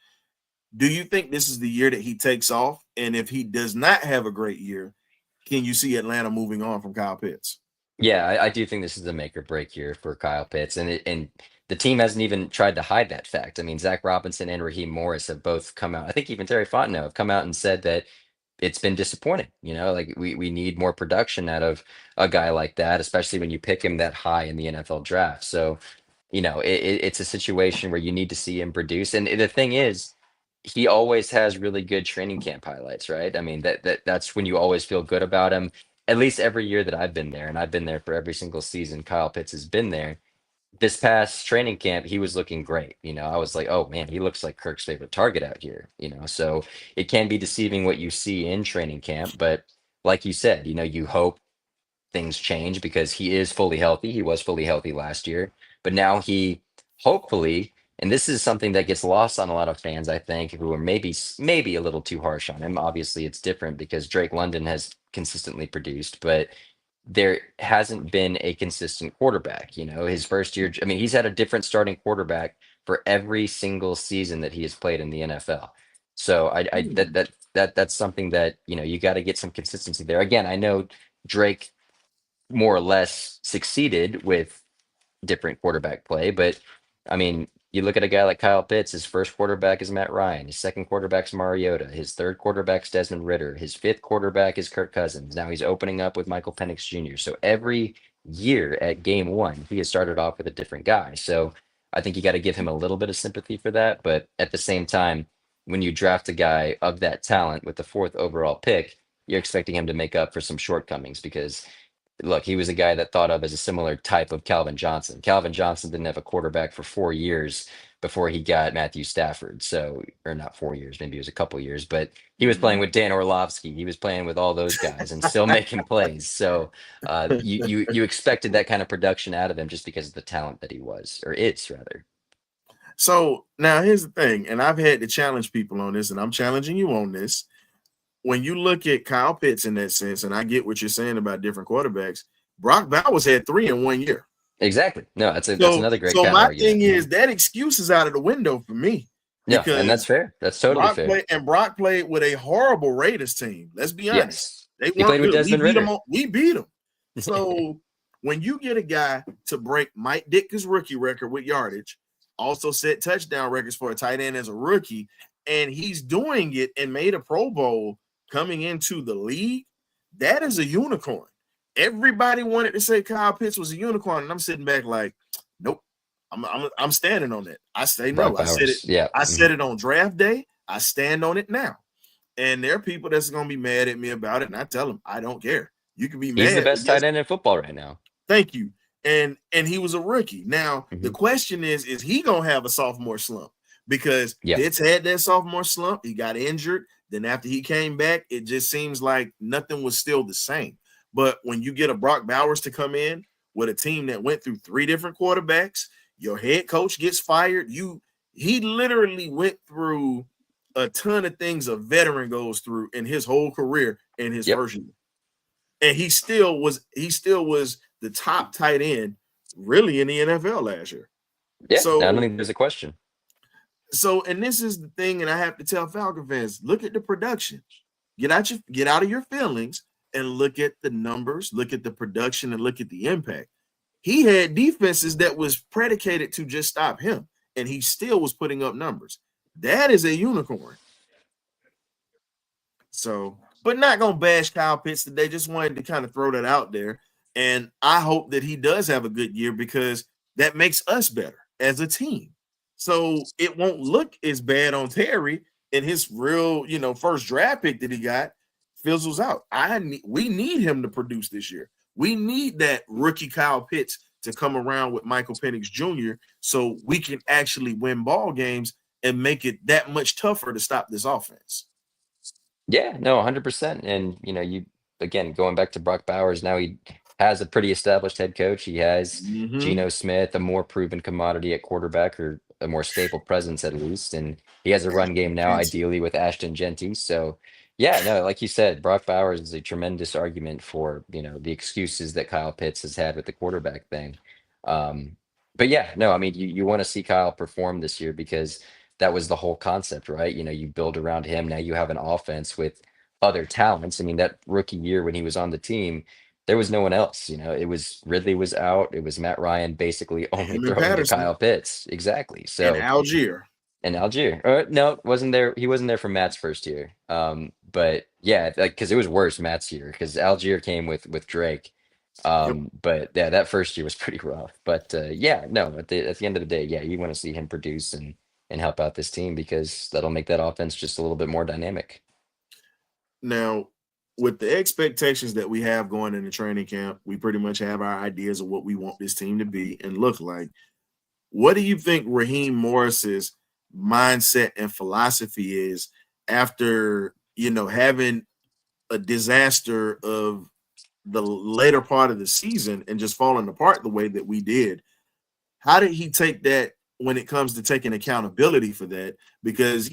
Do you think this is the year that he takes off? And if he does not have a great year, can you see Atlanta moving on from Kyle Pitts? Yeah, I do think this is a make or break year for Kyle Pitts, and the team hasn't even tried to hide that fact. I mean, Zach Robinson and Raheem Morris have both come out. I think even Terry Fontenot have come out and said that it's been disappointing. Like we need more production out of a guy like that, especially when you pick him that high in the NFL draft. So, it's a situation where you need to see him produce. And the thing is, he always has really good training camp highlights, right? I mean, that's when you always feel good about him. At least every year that I've been there, and I've been there for every single season Kyle Pitts has been there. This past training camp, he was looking great. I was like, oh man, he looks like Kirk's favorite target out here. So it can be deceiving what you see in training camp, but like you said, you hope things change because he is fully healthy. He was fully healthy last year, but now he hopefully, and this is something that gets lost on a lot of fans, I think, who are maybe a little too harsh on him. Obviously, it's different because Drake London has consistently produced, but there hasn't been a consistent quarterback. His first year, I mean, he's had a different starting quarterback for every single season that he has played in the NFL. So I Hmm. that's something that, you got to get some consistency there. Again, I know Drake more or less succeeded with different quarterback play. But I mean, you look at a guy like Kyle Pitts, his first quarterback is Matt Ryan, his second quarterback's Mariota, his third quarterback's Desmond Ritter, his fifth quarterback is Kirk Cousins. Now he's opening up with Michael Penix Jr. So every year at game one, he has started off with a different guy. So I think you got to give him a little bit of sympathy for that. But at the same time, when you draft a guy of that talent with the fourth overall pick, you're expecting him to make up for some shortcomings because look, he was a guy that thought of as a similar type of Calvin Johnson. Calvin Johnson didn't have a quarterback for 4 years before he got Matthew Stafford. So, or not 4 years, maybe it was a couple years, but he was playing Mhm. with Dan Orlovsky. He was playing with all those guys and still making plays. So, you expected that kind of production out of him just because of the talent that he was, or is rather. So now here's the thing, and I've had to challenge people on this, and I'm challenging you on this. When you look at Kyle Pitts in that sense, and I get what you're saying about different quarterbacks, Brock Bowers had three in 1 year. Exactly. No, that's So, another great so counter my argument. thing is that excuse is out of the window for me Yeah, and that's because fair. That's totally fair. Brock played with a horrible Raiders team. Let's be honest, Yes. they He played weren't with good. We Desmond beat them. Ritter. We beat them. So when you get a guy to break Mike Ditka's rookie record with yardage, also set touchdown records for a tight end as a rookie, and he's doing it and made a Pro Bowl coming into the league, that is a unicorn. Everybody wanted to say Kyle Pitts was a unicorn, and I'm sitting back like, nope. I'm standing on that. I say Brock no. I said it. Bowers. Yeah. I Mhm. said it on draft day. I stand on it now. And there are people that's gonna be mad at me about it, and I tell them I don't care. You can be He's the mad, but best guess tight end in football right now. thank you. And he was a rookie. Now the Mhm. question is he gonna have a sophomore slump? Because Yeah. Pitts had that sophomore slump. He got injured. Then after he came back, it just seems like nothing was still the same. But when you get a Brock Bowers to come in with a team that went through three different quarterbacks, your head coach gets fired. He literally went through a ton of things a veteran goes through in his whole career in his Yep. first year. And he still was the top tight end really in the NFL last year. Yeah. I don't So think there's a question. and this is the thing, and I have to tell Falcon fans, look at the production. Get out of your feelings and look at the numbers, look at the production, and look at the impact. He had defenses that was predicated to just stop him, and he still was putting up numbers. That is a unicorn. So, but not gonna bash Kyle Pitts today. Just wanted to kind of throw that out there. And I hope that he does have a good year because that makes us better as a team. So it won't look as bad on Terry and his real, first draft pick that he got fizzles out. We need him to produce this year. We need that rookie Kyle Pitts to come around with Michael Penix Jr. so we can actually win ball games and make it that much tougher to stop this offense. Yeah, no, 100%. And you again going back to Brock Bowers, now he has a pretty established head coach. He has Mm-hmm. Geno Smith, a more proven commodity at quarterback, or a more stable presence at least. And he has a run game now, ideally with Ashton Genty. So yeah, no, like you said, Brock Bowers is a tremendous argument for, the excuses that Kyle Pitts has had with the quarterback thing. Um, but yeah, no, I mean you want to see Kyle perform this year because that was the whole concept, right? You build around him. Now you have an offense with other talents. I mean, that rookie year when he was on the team, there was no one else. It was Ridley was out. It was Matt Ryan basically only Him and throwing to Patterson Kyle Pitts. Exactly. and So Algier. And Algier. No, wasn't there. He wasn't there for Matt's first year. But yeah, like because it was worse Matt's year because Algier came with Drake. Yep. But yeah, that first year was pretty rough. But yeah, no, at the end of the day, yeah, you want to see him produce and help out this team because that'll make that offense just a little bit more dynamic. Now, with the expectations that we have going into training camp, we pretty much have our ideas of what we want this team to be and look like. What do you think Raheem Morris's mindset and philosophy is after, having a disaster of the later part of the season and just falling apart the way that we did? How did he take that when it comes to taking accountability for that? Because,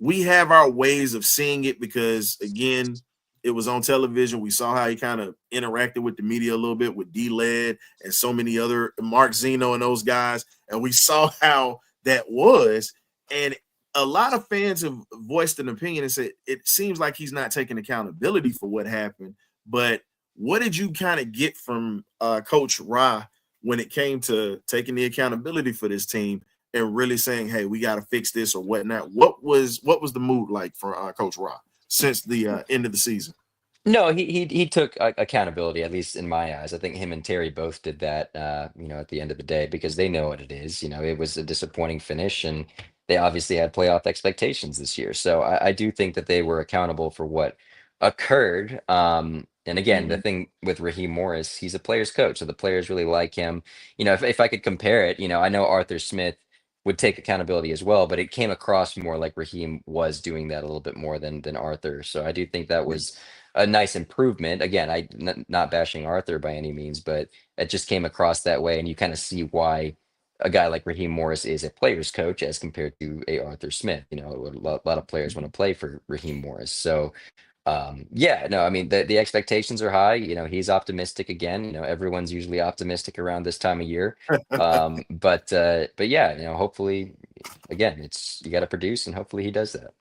we have our ways of seeing it because, again, it was on television. We saw how he kind of interacted with the media a little bit with D-Led and so many other Mark Zeno and those guys. And we saw how that was. And a lot of fans have voiced an opinion and said it seems like he's not taking accountability for what happened. But what did you kind of get from Coach Ra when it came to taking the accountability for this team and really saying, "Hey, we got to fix this" or whatnot? What was the mood like for Coach Ra since the end of the season? No, he took accountability, at least in my eyes. I think him and Terry both did that, at the end of the day, because they know what it is. It was a disappointing finish, and they obviously had playoff expectations this year. So I do think that they were accountable for what occurred. And again, the Mm-hmm. thing with Raheem Morris, he's a player's coach, so the players really like him. If I could compare it, I know Arthur Smith would take accountability as well, but it came across more like Raheem was doing that a little bit more than Arthur. So I do think that Yeah. was a nice improvement. Again, not bashing Arthur by any means, but it just came across that way, and you kind of see why a guy like Raheem Morris is a player's coach as compared to a Arthur Smith. A lot of players want Mhm. to play for Raheem Morris. So yeah, no, I mean the expectations are high. He's optimistic again. Everyone's usually optimistic around this time of year. But yeah, hopefully, again, it's you got to produce, and hopefully he does that.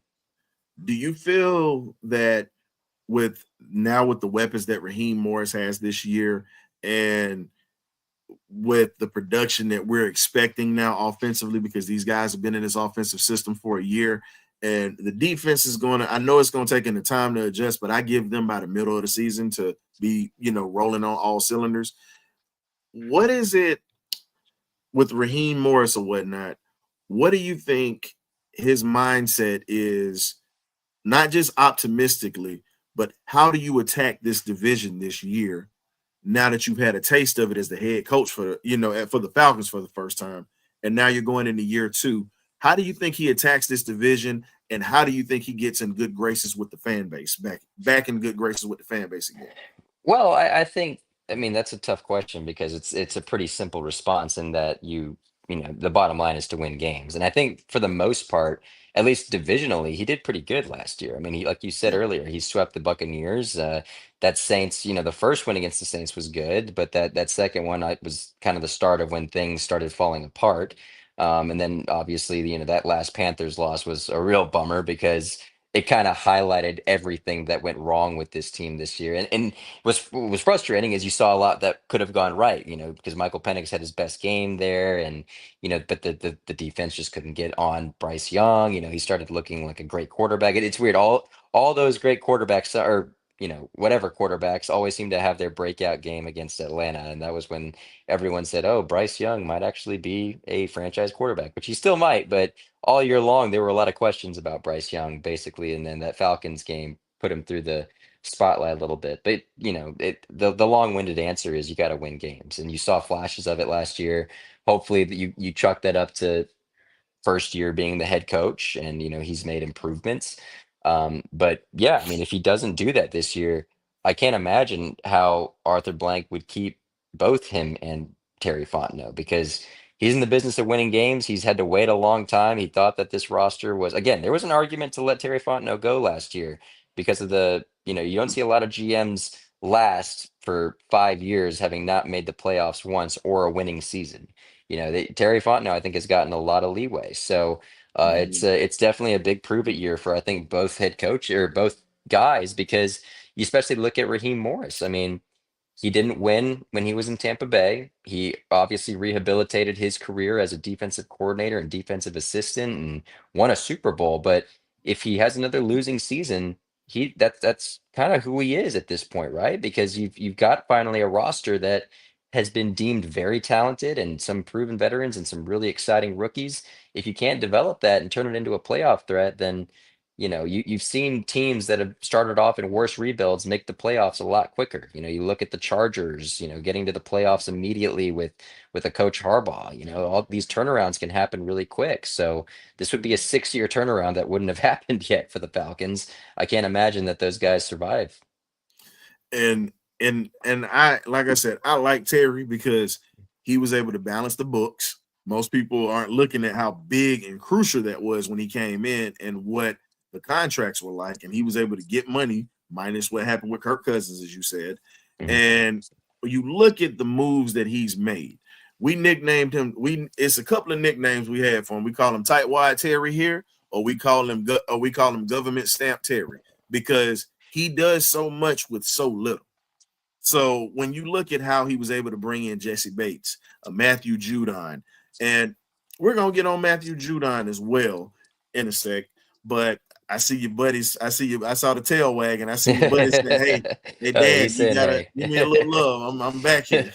Do you feel that with the weapons that Raheem Morris has this year and with the production that we're expecting now offensively, because these guys have been in this offensive system for a year and the defense is I know it's going to take them the time to adjust, but I give them by the middle of the season to be, rolling on all cylinders. What is it with Raheem Morris or whatnot? What do you think his mindset is, not just optimistically, but how do you attack this division this year now that you've had a taste of it as the head coach for the Falcons for the first time, and now you're going into year two? How do you think he attacks this division, and how do you think he gets in good graces with the fan base back in good graces with the fan base again? Well, I think, I mean, that's a tough question because it's a pretty simple response in that the bottom line is to win games. And I think for the most part, at least divisionally, he did pretty good last year. I mean, like you said Yeah. earlier, he swept the Buccaneers. That Saints, the first win against the Saints was good, but that second one was kind of the start of when things started falling apart. And then obviously, that last Panthers loss was a real bummer because it kind of highlighted everything that went wrong with this team this year. And was frustrating is you saw a lot that could have gone right, because Michael Penix had his best game there, and but the defense just couldn't get on Bryce Young. He started looking like a great quarterback. It's weird. All those great quarterbacks are, whatever quarterbacks always seem to have their breakout game against Atlanta, and that was when everyone said, "Oh, Bryce Young might actually be a franchise quarterback," which he still might, but all year long there were a lot of questions about Bryce Young, basically, and then that Falcons game put him through the spotlight a little bit. But the long-winded answer is you got to win games, and you saw flashes of it last year. Hopefully that you chalk that up to first year being the head coach, and he's made improvements. But yeah, I mean, if he doesn't do that this year, I can't imagine how Arthur Blank would keep both him and Terry Fontenot, because he's in the business of winning games. He's had to wait a long time. He thought that this roster was, again, there was an argument to let Terry Fontenot go last year because of you don't see a lot of GMs last for 5 years having not made the playoffs once or a winning season. Terry Fontenot, I think, has gotten a lot of leeway. So Mhm. it's definitely a big prove it year for, I think, both head coach or both guys, because you especially look at Raheem Morris. I mean, He didn't win when he was in Tampa Bay. He obviously rehabilitated his career as a defensive coordinator and defensive assistant and won a Super Bowl. But if he has another losing season, that's kind of who he is at this point, right? Because you've got finally a roster that has been deemed very talented and some proven veterans and some really exciting rookies. If you can't develop that and turn it into a playoff threat, then you've seen teams that have started off in worse rebuilds make the playoffs a lot quicker. You look at the Chargers, getting to the playoffs immediately with a coach Harbaugh. All these turnarounds can happen really quick. So this would be a 6-year turnaround that wouldn't have happened yet for the Falcons. I can't imagine that those guys survive. And I, like I said, I like Terry because he was able to balance the books. Most people aren't looking at how big and crucial that was when he came in and what the contracts were like, and he was able to get money minus what happened with Kirk Cousins, as you said. Mhm. And when you look at the moves that he's made, we nicknamed him. It's a couple of nicknames we had for him. We call him Tight Wide Terry here, or we call him Government Stamp Terry, because he does so much with so little. So when you look at how he was able to bring in Jesse Bates, Matthew Judon, and we're gonna get on Matthew Judon as well in a sec. But I see your buddies. I see you. I saw the tail wagging. I see your buddies say, "Hey, Oh, Dad, he's you saying gotta hey. give me a little love. I'm back here."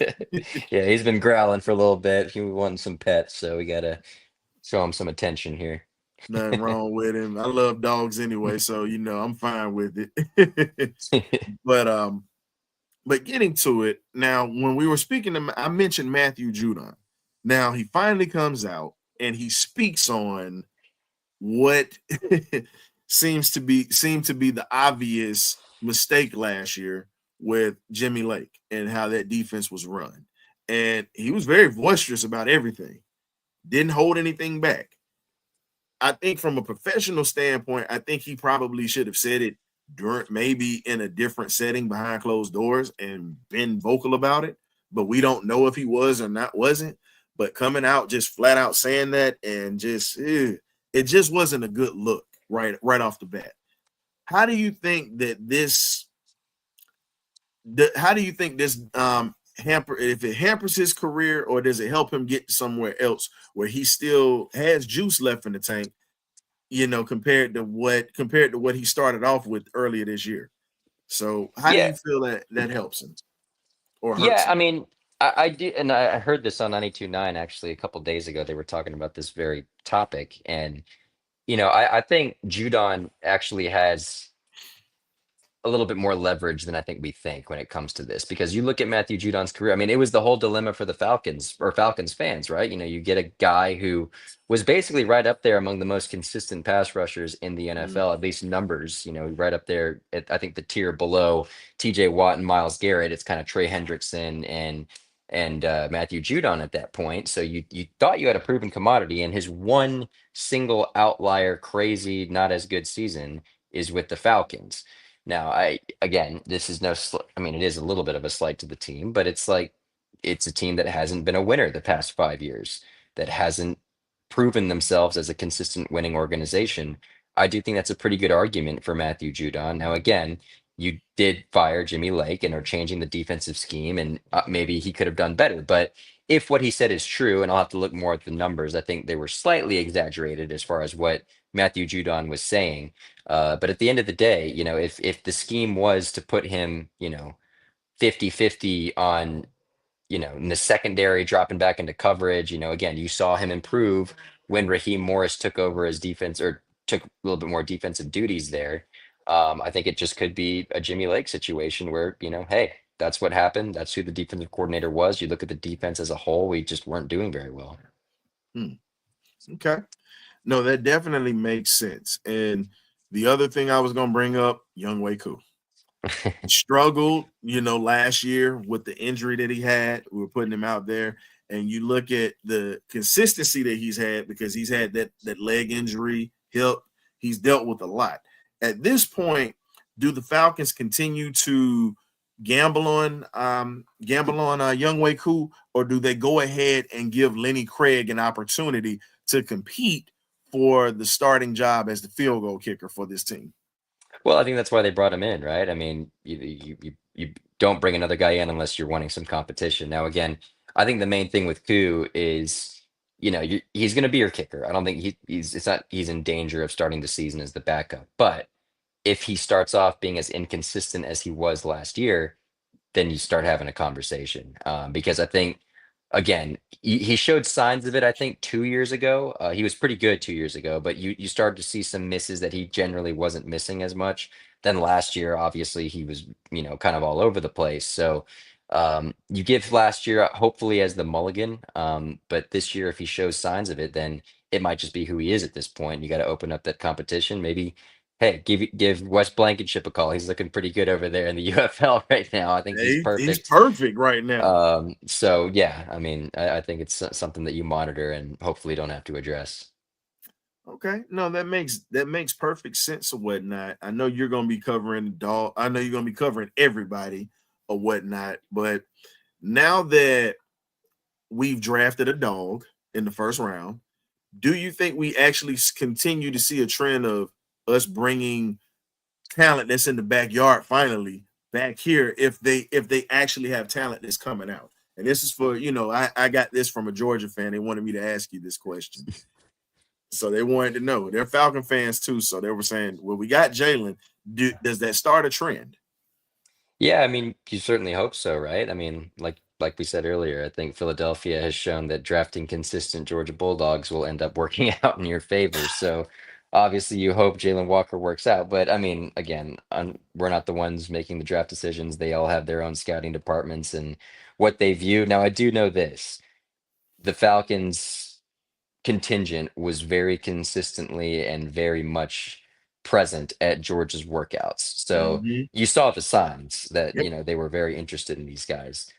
Yeah, he's been growling for a little bit. He wanting some pets, so we gotta show him some attention here. Nothing wrong with him. I love dogs anyway, so I'm fine with it. but But getting to it now, when we were speaking to, I mentioned Matthew Judon. Now he finally comes out and he speaks on what seemed to be the obvious mistake last year with Jimmy Lake and how that defense was run. And he was very boisterous about everything. Didn't hold anything back. I think from a professional standpoint, I think he probably should have said it during maybe in a different setting behind closed doors and been vocal about it. But we don't know if he was or not wasn't. But coming out just flat out saying that and just it just wasn't a good look right off the bat. How do you think that this? How do you think this hamper if it hampers his career or does it help him get somewhere else where he still has juice left in the tank? Compared to what he started off with earlier this year. So how do Yeah, you feel that that helps him or hurts yeah. I him? mean, I do, and I heard this on 92.9 actually a couple days ago. They were talking about this very topic, and I think Judon actually has a little bit more leverage than I think we think when it comes to this. Because you look at Matthew Judon's career, I mean, it was the whole dilemma for the Falcons or Falcons fans, right? You get a guy who was basically right up there among the most consistent pass rushers in the Mm, NFL, at least numbers, right up there at, I think, the tier below TJ Watt and Miles Garrett. It's kind of Trey Hendrickson and Matthew Judon at that point. So you thought you had a proven commodity, and his one single outlier, crazy, not as good season is with the Falcons. Now, again, this is I mean, it is a little bit of a slight to the team, but it's like it's a team that hasn't been a winner the past 5 years, that hasn't proven themselves as a consistent winning organization. I do think that's a pretty good argument for Matthew Judon. Now, again, you did fire Jimmy Lake and are changing the defensive scheme, and maybe he could have done better. But if what he said is true, and I'll have to look more at the numbers, I think they were slightly exaggerated as far as what Matthew Judon was saying. But at the end of the day, if the scheme was to put him, 50-50 on, in the secondary, dropping back into coverage, again, you saw him improve when Raheem Morris took over as defense or took a little bit more defensive duties there. I think it just could be a Jimmy Lake situation where, hey, that's what happened. That's who the defensive coordinator was. You look at the defense as a whole, we just weren't doing very well. hmm. Okay. No, that definitely makes sense. And the other thing I was gonna bring up, Young Wei Koo. Struggled, last year with the injury that he had. We were putting him out there, and you look at the consistency that he's had because he's had that leg injury, hip. He's dealt with a lot. At this point, do the Falcons continue to gamble on Young Wei Koo, or do they go ahead and give Lenny Craig an opportunity to compete for the starting job as the field goal kicker for this team? Well, I think that's why they brought him in, right? I mean, you don't bring another guy in unless you're wanting some competition. Now, again, I think the main thing with Koo is, he's going to be your kicker. I don't think he's in danger of starting the season as the backup. But if he starts off being as inconsistent as he was last year, then you start having a conversation. Because I think, again, he showed signs of it. I think 2 years ago, he was pretty good 2 years ago, but you started to see some misses that he generally wasn't missing as much. Then last year, obviously, he was kind of all over the place. So you give last year hopefully as the mulligan, but this year, if he shows signs of it, then it might just be who he is at this point. You got to open up that competition, maybe. Hey, give Wes Blankenship a call. He's looking pretty good over there in the UFL right now. I think he's He's perfect. perfect right now. So yeah, I mean, I think it's something that you monitor and hopefully don't have to address. Okay, no, that makes perfect sense or whatnot. I know you're gonna be covering dog. I know you're gonna be covering everybody or whatnot. But now that we've drafted a dog in the first round, do you think we actually continue to see a trend of us bringing talent that's in the backyard finally back here if they actually have talent that's coming out? And this is for I got this from a Georgia fan. They wanted me to ask you this question. So they wanted to know. They're Falcon fans too. So they were saying, well, we got Jalen. Does that start a trend? Yeah, I mean, you certainly hope so, right? I mean, like we said earlier, I think Philadelphia has shown that drafting consistent Georgia Bulldogs will end up working out in your favor. So obviously you hope Jalen Walker works out. But I mean, again, we're not the ones making the draft decisions. They all have their own scouting departments and what they view. Now, I do know this. The Falcons contingent was very consistently and very much present at Georgia's workouts. So Mm-hmm. you saw the signs that, Yep. they were very interested in these guys.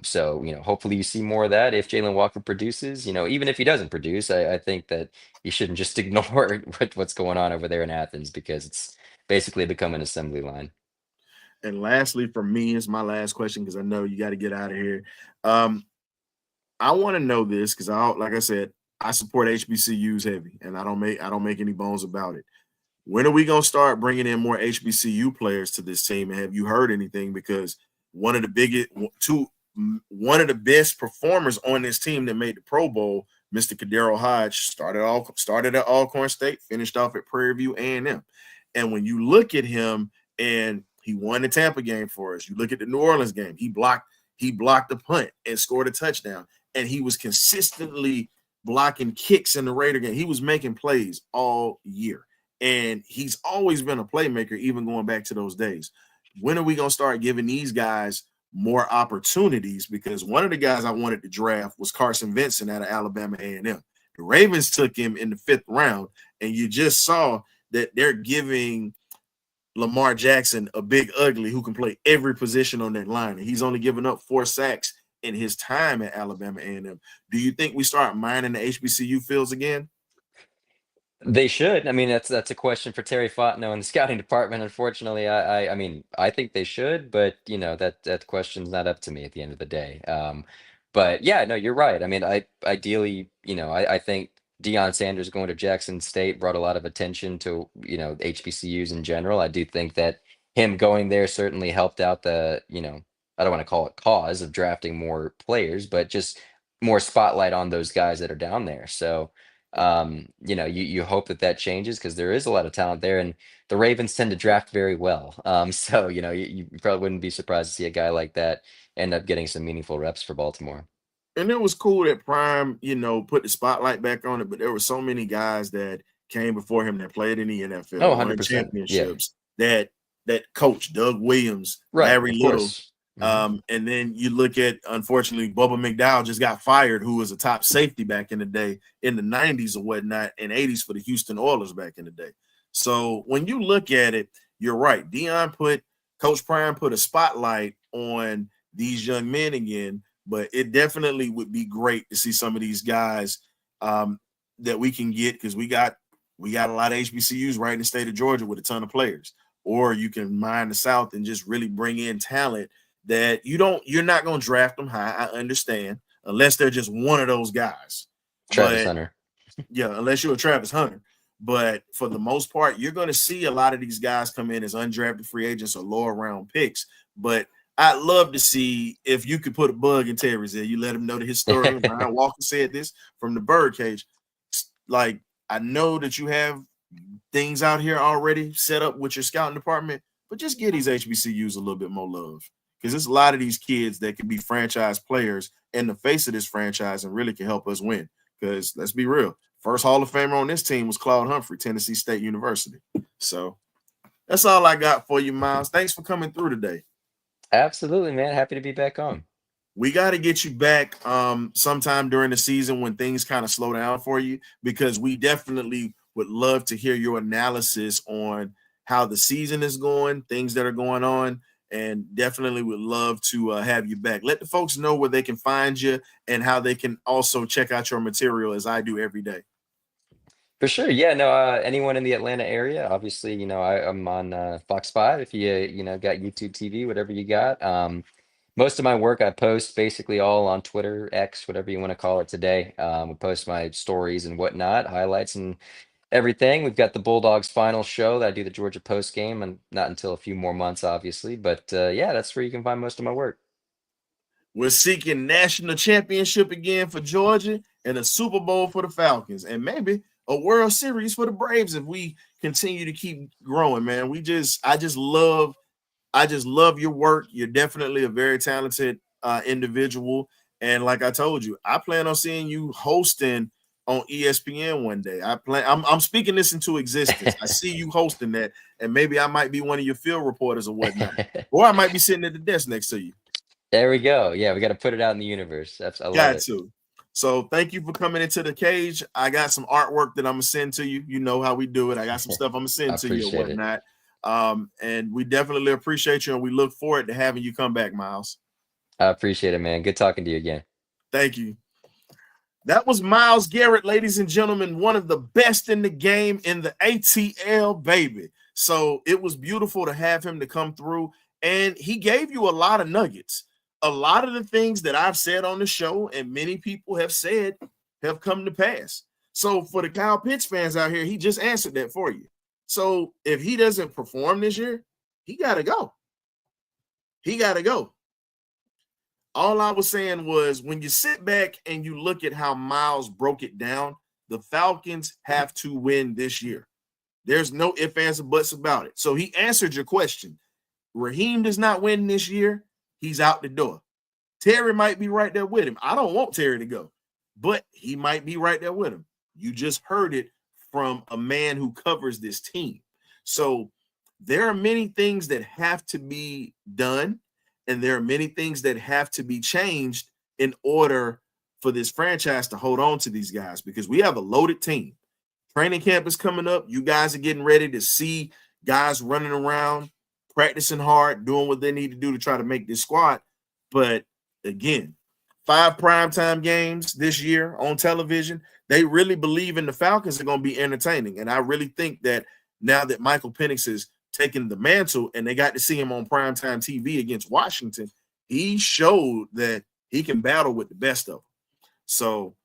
So, hopefully you see more of that if Jalen Walker produces, even if he doesn't produce, I think that you shouldn't just ignore what's going on over there in Athens because it's basically become an assembly line. And lastly, for me, is my last question because I know you got to get out of here. Um, I want to know this because like I said, I support HBCUs heavy, and I don't make any bones about it. When are we gonna start bringing in more HBCU players to this team? And have you heard anything? Because one of the biggest, one of the best performers on this team that made the Pro Bowl, Mr. Kadero Hodge, started at Alcorn State, finished off at Prairie View A&M. And when you look at him, and he won the Tampa game for us. You look at the New Orleans game, he blocked the punt and scored a touchdown, and he was consistently blocking kicks in the Raider game. He was making plays all year. And he's always been a playmaker, even going back to those days. When are we going to start giving these guys more opportunities? Because one of the guys I wanted to draft was Carson Vincent out of Alabama A&M. The Ravens took him in the 5th round, and you just saw that they're giving Lamar Jackson a big ugly who can play every position on that line. And he's only given up 4 sacks in his time at Alabama A&M. Do you think we start mining the HBCU fields again? They should. I mean, that's a question for Terry Fontenot in the scouting department. Unfortunately, I mean, I think they should, but that question's not up to me at the end of the day. But yeah, no, you're right. I mean, I ideally, I think Deion Sanders going to Jackson State brought a lot of attention to HBCUs in general. I do think that him going there certainly helped out I don't want to call it cause of drafting more players, but just more spotlight on those guys that are down there. So you hope that changes because there is a lot of talent there, and the Ravens tend to draft very well. So you probably wouldn't be surprised to see a guy like that end up getting some meaningful reps for Baltimore. And it was cool that Prime, put the spotlight back on it, but there were so many guys that came before him that played in the Oh, NFL, won 100%. Yeah. championships, that coach, Doug Williams, Right. Larry Of Little. course. Hmm. And then you look at, unfortunately, Bubba McDowell just got fired, who was a top safety back in the day, in the 90s or whatnot, and 80s for the Houston Oilers back in the day. So when you look at it, you're right. Coach Prime put a spotlight on these young men again, but it definitely would be great to see some of these guys that we can get, because we got a lot of HBCUs right in the state of Georgia with a ton of players. Or you can mine the South and just really bring in talent that you're not going to draft them high. I understand, unless they're just one of those guys. Travis But Hunter. yeah, unless you're a Travis Hunter. But for the most part, you're going to see a lot of these guys come in as undrafted free agents or lower round picks. But I'd love to see if you could put a bug in Terry's ear. You let him know the historian Brian Walker said this from the Birdcage. Like, I know that you have things out here already set up with your scouting department, but just give these HBCUs a little bit more love, because there's a lot of these kids that can be franchise players in the face of this franchise and really can help us win. Because let's be real, first Hall of Famer on this team was Claude Humphrey, Tennessee State University. So that's all I got for you, Miles. Thanks for coming through today. Absolutely, man. Happy to be back on. We got to get you back sometime during the season when things kind of slow down for you, because we definitely would love to hear your analysis on how the season is going, things that are going on, and definitely would love to have you back. Let the folks know where they can find you and how they can also check out your material, as I do every day. For sure. Yeah, no, anyone in the Atlanta area, obviously, I'm on Fox 5 if you got YouTube TV, whatever you got. Most of my work I post basically all on Twitter, X, whatever you want to call it today. I post my stories and whatnot, highlights and everything. We've got the Bulldogs final show that I do the Georgia post game, and not until a few more months, obviously. But yeah, that's where you can find most of my work. We're seeking national championship again for Georgia and a Super Bowl for the Falcons, and maybe a World Series for the Braves if we continue to keep growing, man. I just love your work. You're definitely a very talented individual, and like I told you, I plan on seeing you hosting on ESPN one day. I'm speaking this into existence. I see you hosting that, and maybe I might be one of your field reporters or whatnot, or I might be sitting at the desk next to you. There we go. Yeah, we got to put it out in the universe. I love it. So thank you for coming into the cage. I got some artwork that I'm gonna send to you. You know how we do it. I got some stuff I'm gonna send to you and whatnot. And we definitely appreciate you, and we look forward to having you come back, Miles. I appreciate it, man. Good talking to you again. Thank you. That was Myles Garrett, ladies and gentlemen, one of the best in the game in the ATL, baby. So it was beautiful to have him to come through, and he gave you a lot of nuggets. A lot of the things that I've said on the show and many people have said have come to pass. So for the Kyle Pitts fans out here, he just answered that for you. So if he doesn't perform this year, he got to go. He got to go. All I was saying was, when you sit back and you look at how Myles broke it down, the Falcons have to win this year. There's no ifs, ands, or buts about it. So he answered your question. Raheem does not win this year. He's out the door. Terry might be right there with him. I don't want Terry to go, but he might be right there with him. You just heard it from a man who covers this team. So there are many things that have to be done, and there are many things that have to be changed in order for this franchise to hold on to these guys, because we have a loaded team. Training camp is coming up. You guys are getting ready to see guys running around, practicing hard, doing what they need to do to try to make this squad. But again, 5 primetime games this year on television. They really believe in the Falcons are going to be entertaining. And I really think that now that Michael Penix is taking the mantle and they got to see him on primetime TV against Washington, he showed that he can battle with the best of them. So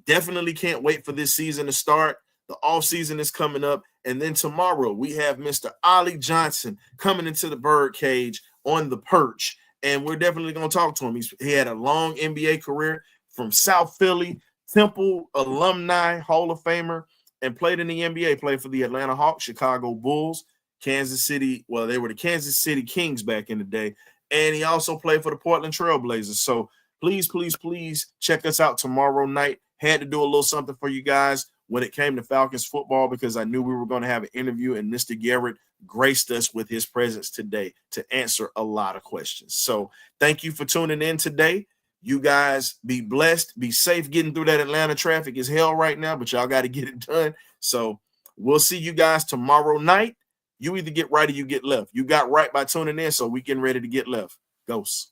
definitely can't wait for this season to start. The offseason is coming up. And then tomorrow we have Mr. Ollie Johnson coming into the Birdcage on the perch. And we're definitely going to talk to him. He had a long NBA career from South Philly, Temple alumni, Hall of Famer, and played in the NBA, played for the Atlanta Hawks, Chicago Bulls, Kansas City. Well, they were the Kansas City Kings back in the day. And he also played for the Portland Trail Blazers. So please, please, please check us out tomorrow night. Had to do a little something for you guys when it came to Falcons football, because I knew we were going to have an interview, and Mr. Garrett graced us with his presence today to answer a lot of questions. So thank you for tuning in today. You guys be blessed, be safe. Getting through that Atlanta traffic is hell right now, but y'all got to get it done. So we'll see you guys tomorrow night. You either get right or you get left. You got right by tuning in, so we getting ready to get left. Ghosts.